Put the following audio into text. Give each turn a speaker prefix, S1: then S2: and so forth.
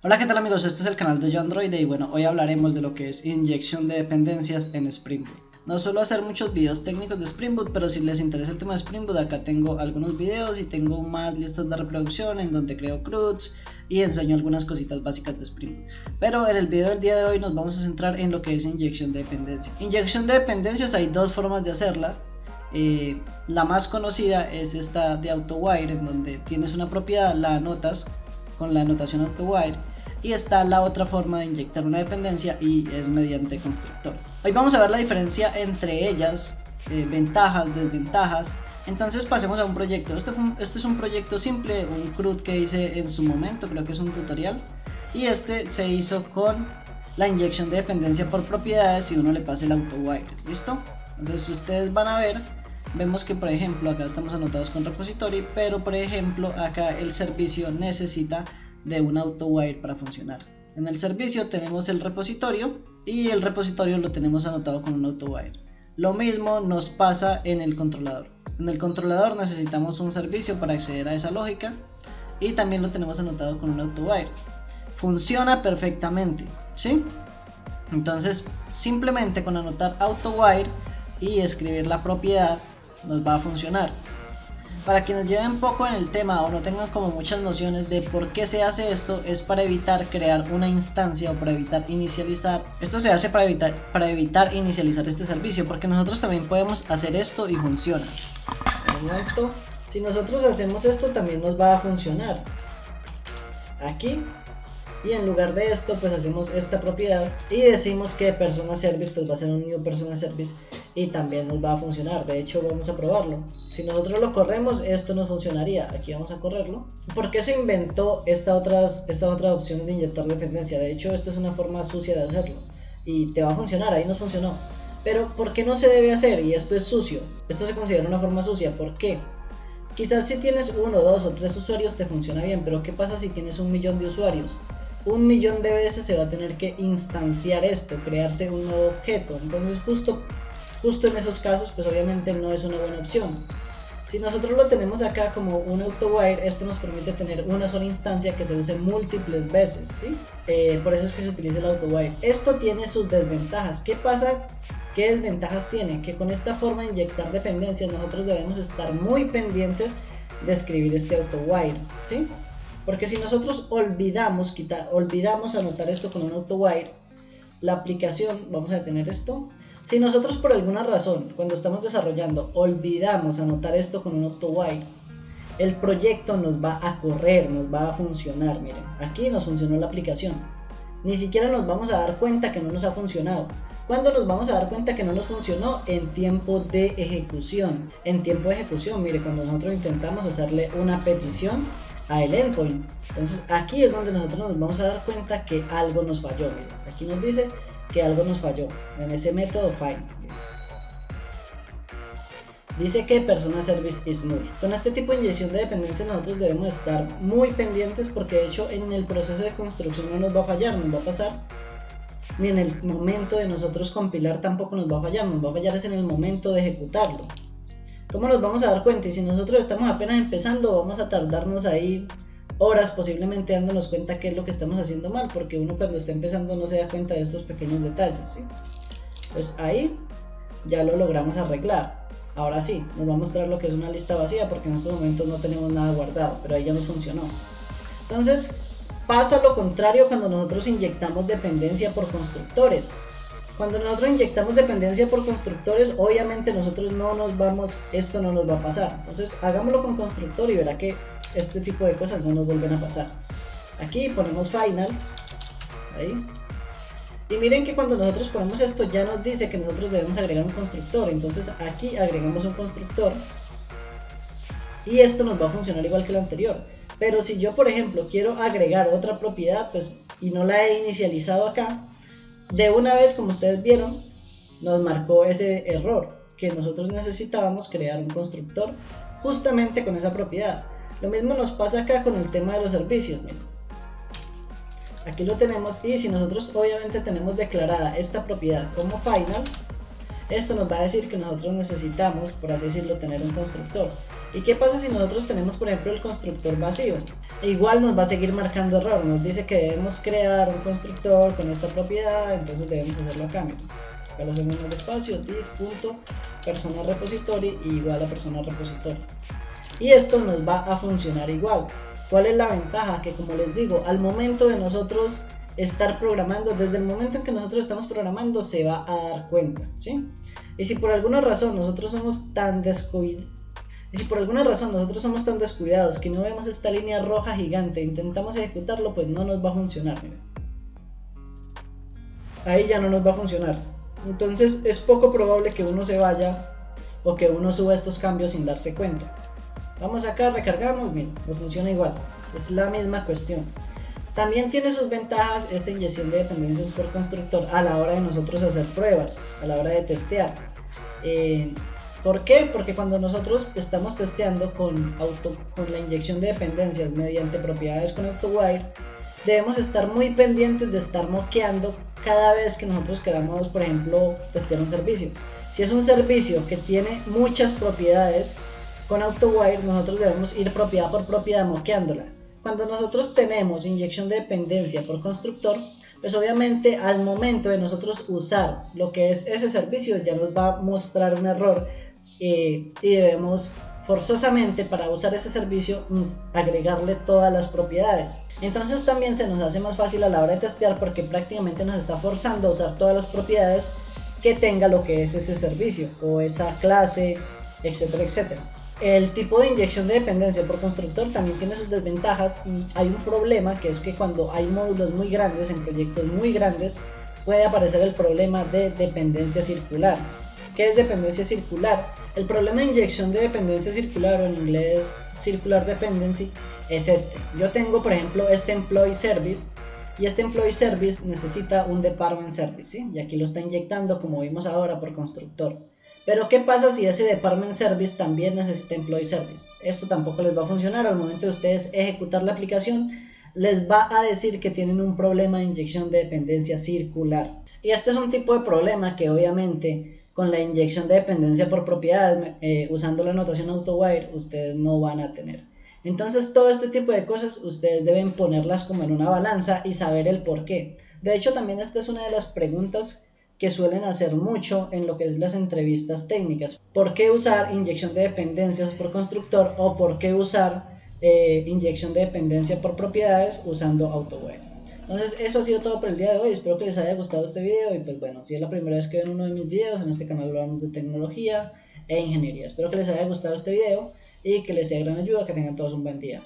S1: Hola, ¿qué tal amigos? Este es el canal de Yo Android y bueno, hoy hablaremos de lo que es inyección de dependencias en Spring Boot. No suelo hacer muchos videos técnicos de Spring Boot, pero si les interesa el tema de Spring Boot, acá tengo algunos videos y tengo más listas de reproducción en donde creo CRUDs y enseño algunas cositas básicas de Spring Boot. Pero en el video del día de hoy nos vamos a centrar en lo que es inyección de dependencias. Inyección de dependencias hay dos formas de hacerla. La más conocida es esta de AutoWire, en donde tienes una propiedad, la anotas con la anotación AutoWire, y está la otra forma de inyectar una dependencia y es mediante constructor. Hoy vamos a ver la diferencia entre ellas, ventajas, desventajas. Entonces pasemos a un proyecto. Este es un proyecto simple, un CRUD que hice en su momento, creo que es un tutorial, y este se hizo con la inyección de dependencia por propiedades y uno le pasa el AutoWire. ¿Listo? Entonces si ustedes van a ver, vemos que por ejemplo acá estamos anotados con repository, pero por ejemplo acá el servicio necesita de un AutoWire para funcionar. En el servicio tenemos el repositorio y el repositorio lo tenemos anotado con un AutoWire. Lo mismo nos pasa en el controlador. En el controlador necesitamos un servicio para acceder a esa lógica y también lo tenemos anotado con un AutoWire. Funciona perfectamente, ¿sí? Entonces simplemente con anotar AutoWire y escribir la propiedad nos va a funcionar. Para quienes lleven poco en el tema o no tengan como muchas nociones de por qué se hace esto, es para evitar crear una instancia o para evitar inicializar. Esto se hace para evitar inicializar este servicio, porque nosotros también podemos hacer esto y funciona. Un momento, si nosotros hacemos esto también nos va a funcionar. Aquí. Y en lugar de esto pues hacemos esta propiedad y decimos que persona service pues va a ser un new persona service y también nos va a funcionar. De hecho vamos a probarlo. Si nosotros lo corremos esto nos funcionaría. Aquí vamos a correrlo. ¿Por qué se inventó esta otra opción de inyectar dependencia? De hecho esto es una forma sucia de hacerlo y te va a funcionar, ahí nos funcionó. Pero ¿por qué no se debe hacer? Y esto es sucio. Esto se considera una forma sucia. ¿Por qué? Quizás si tienes 1, 2 o 3 usuarios te funciona bien, pero ¿qué pasa si tienes 1.000.000 de usuarios? 1.000.000 de veces se va a tener que instanciar esto, crearse un nuevo objeto. Entonces justo en esos casos pues obviamente no es una buena opción. Si nosotros lo tenemos acá como un AutoWire, esto nos permite tener una sola instancia que se use múltiples veces, ¿sí? Por eso es que se utiliza el AutoWire. Esto tiene sus desventajas. ¿Qué pasa? ¿Qué desventajas tiene? Que con esta forma de inyectar dependencias nosotros debemos estar muy pendientes de escribir este AutoWire, ¿sí? Porque si nosotros olvidamos anotar esto con un AutoWire, la aplicación, vamos a detener esto. Si nosotros por alguna razón, cuando estamos desarrollando, olvidamos anotar esto con un AutoWire, el proyecto nos va a correr, nos va a funcionar. Miren, aquí nos funcionó la aplicación. Ni siquiera nos vamos a dar cuenta que no nos ha funcionado. ¿Cuándo nos vamos a dar cuenta que no nos funcionó? En tiempo de ejecución. En tiempo de ejecución, mire, cuando nosotros intentamos hacerle una petición a el endpoint. Entonces aquí es donde nosotros nos vamos a dar cuenta que algo nos falló. Miren, aquí nos dice que algo nos falló en ese método find. Dice que persona service is null. Con este tipo de inyección de dependencia nosotros debemos estar muy pendientes, porque de hecho en el proceso de construcción no nos va a fallar, nos va a pasar, ni en el momento de nosotros compilar tampoco nos va a fallar, nos va a fallar es en el momento de ejecutarlo. ¿Cómo nos vamos a dar cuenta? Y si nosotros estamos apenas empezando, vamos a tardarnos ahí horas posiblemente dándonos cuenta qué es lo que estamos haciendo mal, porque uno cuando está empezando no se da cuenta de estos pequeños detalles, ¿sí? Pues ahí ya lo logramos arreglar. Ahora sí, nos va a mostrar lo que es una lista vacía, porque en estos momentos no tenemos nada guardado, pero ahí ya nos funcionó. Entonces pasa lo contrario cuando nosotros inyectamos dependencia por constructores. Cuando nosotros inyectamos dependencia por constructores, obviamente nosotros esto no nos va a pasar. Entonces hagámoslo con constructor y verá que este tipo de cosas no nos vuelven a pasar. Aquí ponemos final, ahí. Y miren que cuando nosotros ponemos esto ya nos dice que nosotros debemos agregar un constructor. Entonces aquí agregamos un constructor y esto nos va a funcionar igual que el anterior. Pero si yo por ejemplo quiero agregar otra propiedad pues, y no la he inicializado acá, de una vez, como ustedes vieron, nos marcó ese error, que nosotros necesitábamos crear un constructor justamente con esa propiedad. Lo mismo nos pasa acá con el tema de los servicios. Miren. Aquí lo tenemos y si nosotros obviamente tenemos declarada esta propiedad como final, esto nos va a decir que nosotros necesitamos, por así decirlo, tener un constructor. ¿Y qué pasa si nosotros tenemos, por ejemplo, el constructor vacío? Igual nos va a seguir marcando error, nos dice que debemos crear un constructor con esta propiedad, entonces debemos hacerlo acá. Acá lo hacemos más despacio, this.persona repository igual a persona repository. Y esto nos va a funcionar igual. ¿Cuál es la ventaja? Que como les digo, al momento de nosotros estar programando, desde el momento en que nosotros estamos programando, se va a dar cuenta, ¿sí? Y si por alguna razón nosotros somos tan descuidados, que no vemos esta línea roja gigante, intentamos ejecutarlo, pues no nos va a funcionar. Miren. Ahí ya no nos va a funcionar. Entonces es poco probable que uno se vaya o que uno suba estos cambios sin darse cuenta. Vamos acá, recargamos, miren, nos funciona igual. Es la misma cuestión. También tiene sus ventajas esta inyección de dependencias por constructor a la hora de nosotros hacer pruebas, a la hora de testear. ¿Por qué? Porque cuando nosotros estamos testeando con la inyección de dependencias mediante propiedades con AutoWire, debemos estar muy pendientes de estar moqueando cada vez que nosotros queramos, por ejemplo, testear un servicio. Si es un servicio que tiene muchas propiedades, con AutoWire nosotros debemos ir propiedad por propiedad moqueándola. Cuando nosotros tenemos inyección de dependencia por constructor, pues obviamente al momento de nosotros usar lo que es ese servicio ya nos va a mostrar un error y debemos forzosamente para usar ese servicio agregarle todas las propiedades. Entonces también se nos hace más fácil a la hora de testear porque prácticamente nos está forzando a usar todas las propiedades que tenga lo que es ese servicio o esa clase, etcétera, etcétera. El tipo de inyección de dependencia por constructor también tiene sus desventajas y hay un problema que es que cuando hay módulos muy grandes en proyectos muy grandes puede aparecer el problema de dependencia circular. ¿Qué es dependencia circular? El problema de inyección de dependencia circular o en inglés circular dependency es este. Yo tengo por ejemplo este employee service y este employee service necesita un department service, ¿sí? Y aquí lo está inyectando como vimos ahora por constructor. Pero ¿qué pasa si ese department service también necesita employee service? Esto tampoco les va a funcionar. Al momento de ustedes ejecutar la aplicación, les va a decir que tienen un problema de inyección de dependencia circular. Y este es un tipo de problema que obviamente con la inyección de dependencia por propiedades, usando la notación AutoWire, ustedes no van a tener. Entonces todo este tipo de cosas ustedes deben ponerlas como en una balanza y saber el por qué. De hecho también esta es una de las preguntas que suelen hacer mucho en lo que es las entrevistas técnicas. ¿Por qué usar inyección de dependencias por constructor o por qué usar inyección de dependencia por propiedades usando AutoWire? Entonces eso ha sido todo por el día de hoy, espero que les haya gustado este video y pues bueno, si es la primera vez que ven uno de mis videos, en este canal hablamos de tecnología e ingeniería. Espero que les haya gustado este video y que les sea de gran ayuda, que tengan todos un buen día.